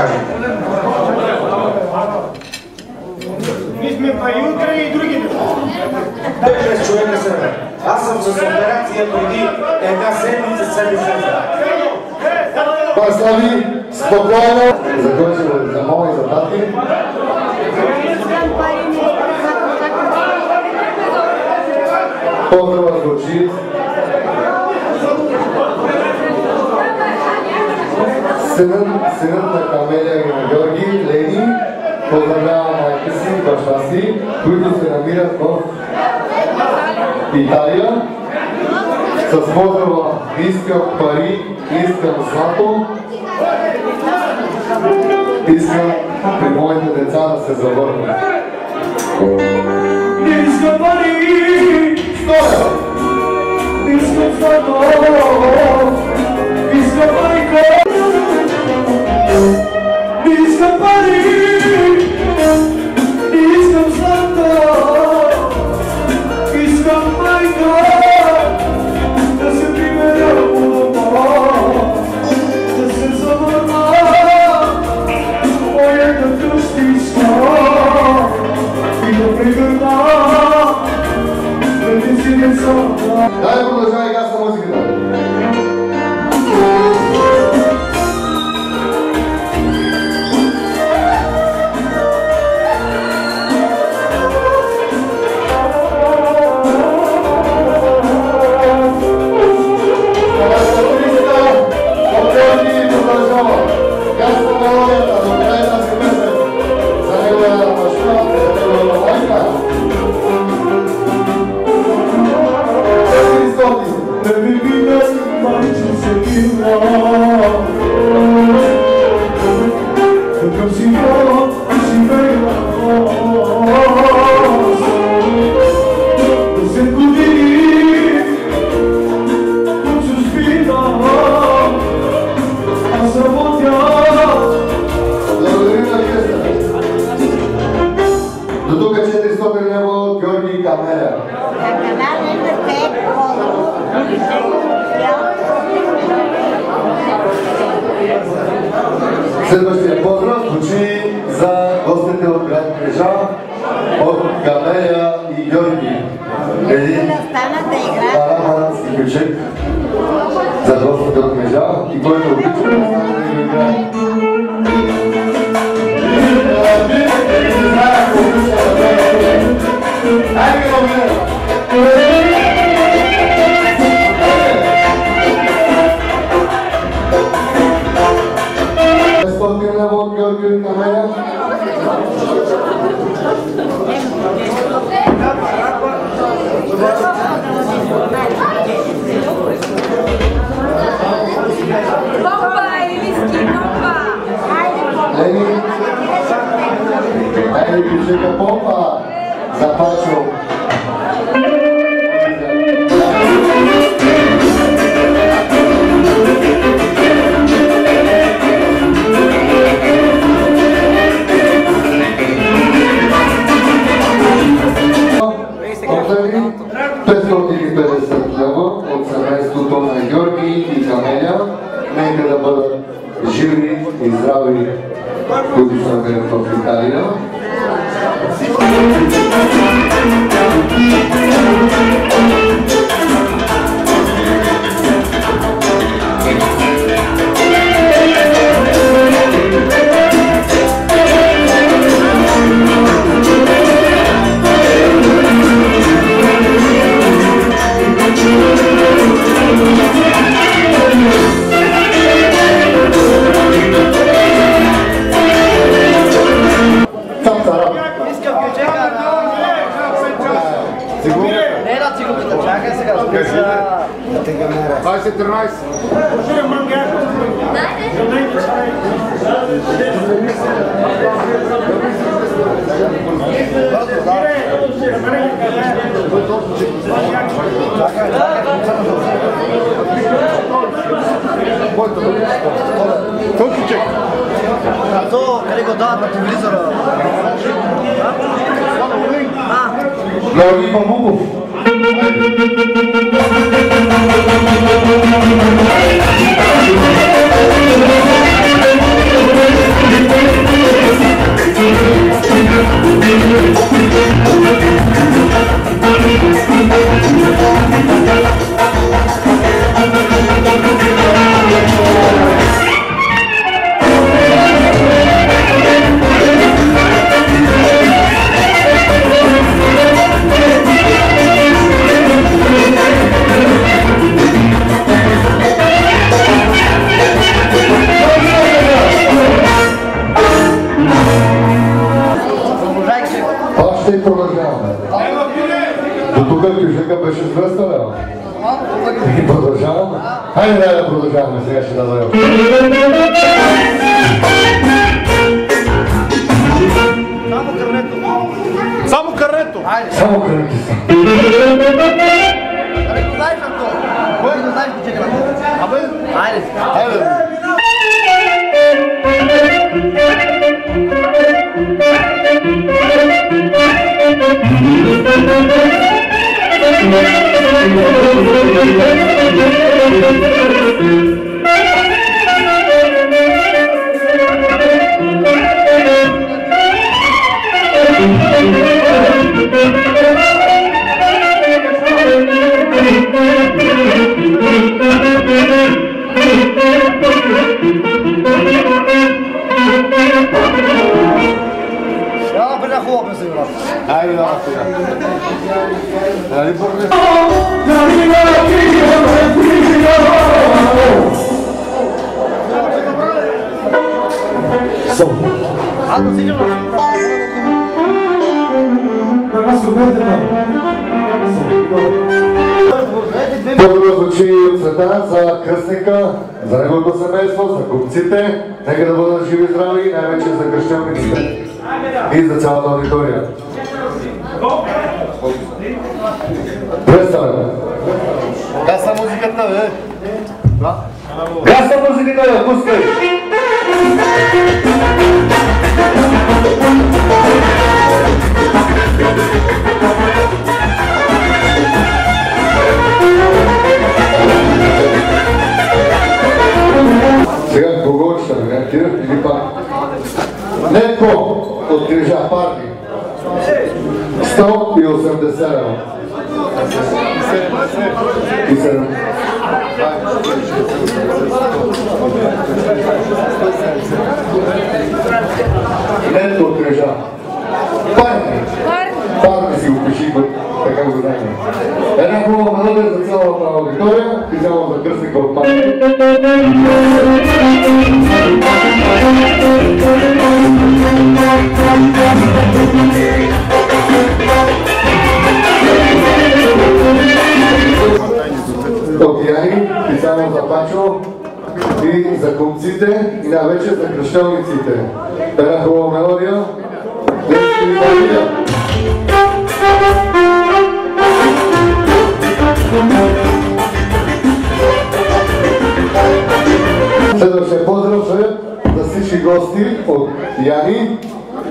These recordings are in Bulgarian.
кажем. Ние сме па и утре и други неща. 5-6 човека са. Аз съм с операция преди една седмица, Слави, спокойно, закончи за мама и за тати. Поздрава звучи. Синът на Камелия и на Георги, Лени, поздравява майка си, баща си, които се намират в Италия. С поздрава искам пари, искам злато, искам при моите деца да се завърнат. Искам пари, Стоя! искам злато, искам майко, искам пари, искам злато, искам майко, да се прибера у дома, да се завърна, моята къщичка и да прегърна, преди си не съм. Дай продължавай газ на музиката. Следващия поздрав звучи за гостите от град Кнежа, от Камелия и Георги. Един арамански бюджет за гостите от Кнежа и който обича да стане да играе. Айде го гледам! от Георги от Камелия. Бомба или виски, бомба! Лени, айде пишека помпа за Пачо. От семейството на Георги и Камелия. Нека да бъдат живи и здрави, които са в Италия. Къде го дават на телевизора? Георги Бабуков. музика беше с 200 лева. И продължаваме. Хайде да продължаваме, сега ще дадем. Само кърнето. Само кърнето. Само кърнето. Дали го знаеш, Анто? Кой го знаеш, че кърнето? Абе, хайде. Хайде. Айде да сега. Дали порне? По-добро звучи от света за кръстника, за неговото семейство, за купците. Нека да бъдат живи и здрави, най-вече за кръщелниците и за цялата аудитория. Представяме. Гаса музиката, бе. Гаса музиката, бе, пускай! Сега кого ще реагира или пак? Нетко от Крижа парки. 180 лева. И 7. Нетко от Крижа. Парки. Парки си го пиши, така го знаем. Една хубава мелодия за цялата аудитория и цяло за кръстника от парки. От Яни, специално за Пачо и за кумците и най-вече за кръщелниците. Една хубава мелодия. Следващия поздрав е за всички гости от Яни,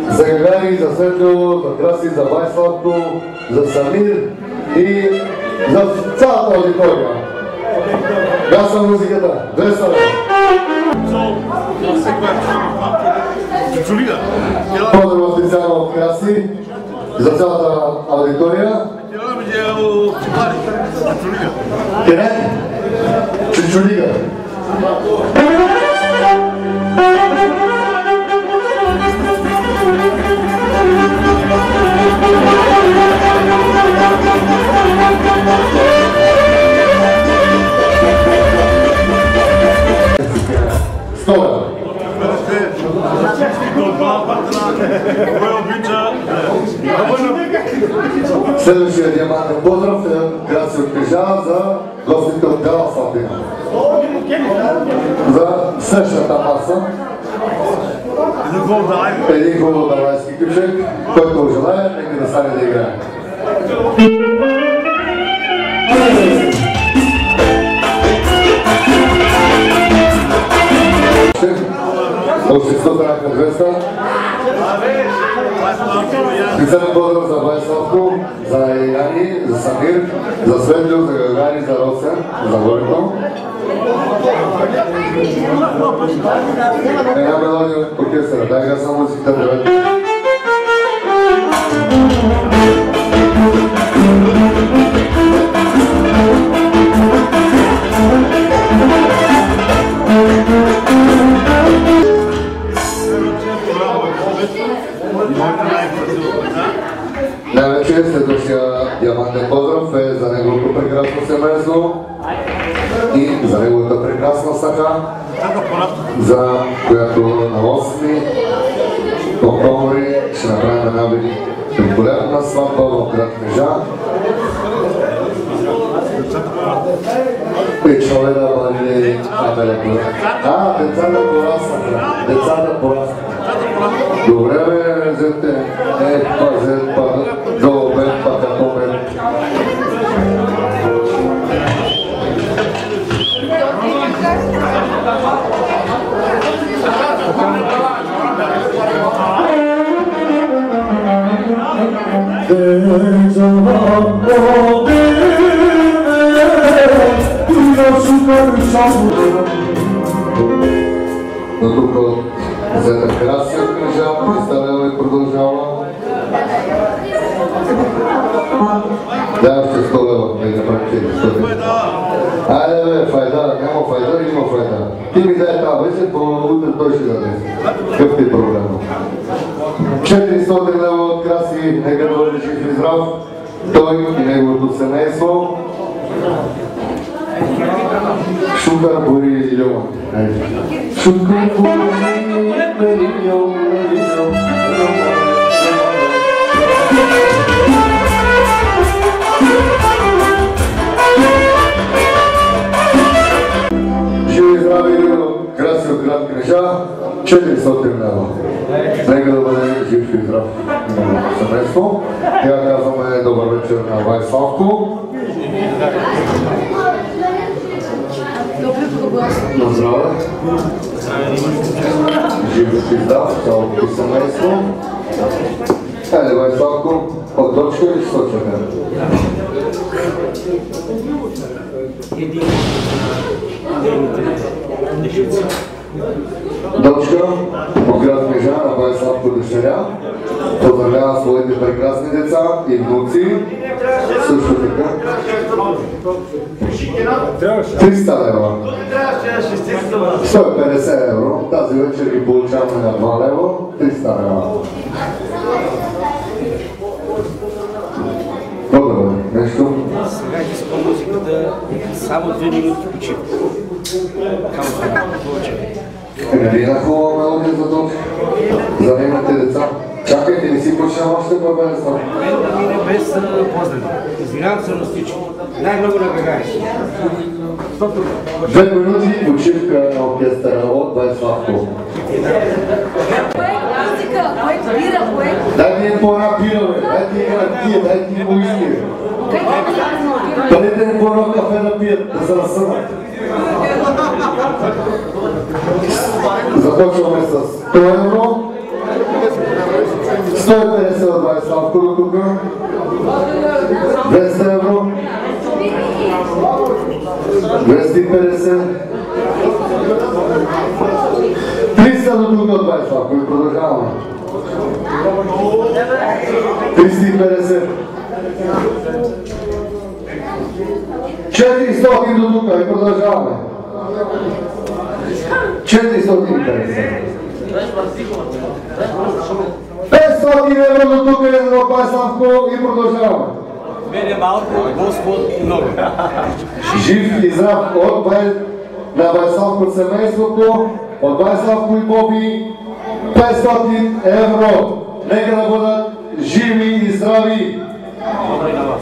за Гагари, за Светло, за Краси, за Байславко, за Самир и за цялата аудитория. Гаса музиката, 200 лева. Поздрав специално от Краси, за цялата аудитория. Къде? Чичулига. Следващия диамантен поздрав е Краси от Крижа за гостите от Бяла Слатина. За срещната маса. Един хубав далайски ключек, който го желая, нека да стане да играе. Още 100 трака 200. Специален поздрав за Байславко, за Яни, за Самир, за Светло, за Гагари, за Росен, за Горето. Една мелодия от оркестъра, дай гаса музиката, девете. Най-вече следващия диамантен поздрав е за неговото прекрасно семейство и за неговата прекрасна сака, за която на 8 октомври ще направим една великолепна сватба в град Кнежа. Печовена бъде абелето. Децата пораснаха. Децата пораснаха. Добре бе, зете. Зет па, долбен па, като бе. Но тук за красия книжа представлява и продължава. Да, ще столева, да ги направим 100 лева. Айде бе, файда, няма файда, има файда. Ти ми дай тази вече, по-утре той ще даде. Какъв ти проблем? 400 лева от Краси, нека да бъде жив и здрав. Той и неговото семейство. Шукър Бори Илион. Шукър Бори Илион. Живи и здрави, Краси от град Кнежа, 400 лева. Нека да бъде жив и здрав семейство. Тя казваме добър вечер на Вайславко. На здраве. Жив и здрав, цялото семейство. Хайде, Вайславко, от точка или сочване? Дочка от град Кнежа на Вайславко дъщеря. Поздравява своите прекрасни деца и внуци. Също така. 300 лева. 150 евро. Тази вечер ги получаваме на 2 лева. 300 лева. Добре, нещо? Сега искам музиката само 2 минути почивка. Не на хубава мелодия за дочка. Занимате деца. Чакайте, не си почнем още по-бързо. Мен да мине без поздрави. Извинявам се на всички. Най-много набегаеш. 2 минути почивка на оркестъра от Вайславко. Музика, бира, Дайте ни по една пира, бе. Дайте ни една тия, дайте ни по иски, бе. Дайте ни по едно кафе да пият, да се разсънат. Започваме с 100 евро. 150 от Вайславко до тук. 200 евро. 250. 300 до тук от Вайславко и продължаваме. 350. 400 до тук и продължаваме. 450. 500 евро до тук от Вайславко и продължаваме. Мене малко, Господ много. Жив и здрав на Вайславко семейството, от Вайславко и Боби, 500 евро. Нека да бъдат живи и здрави. Добре на вас.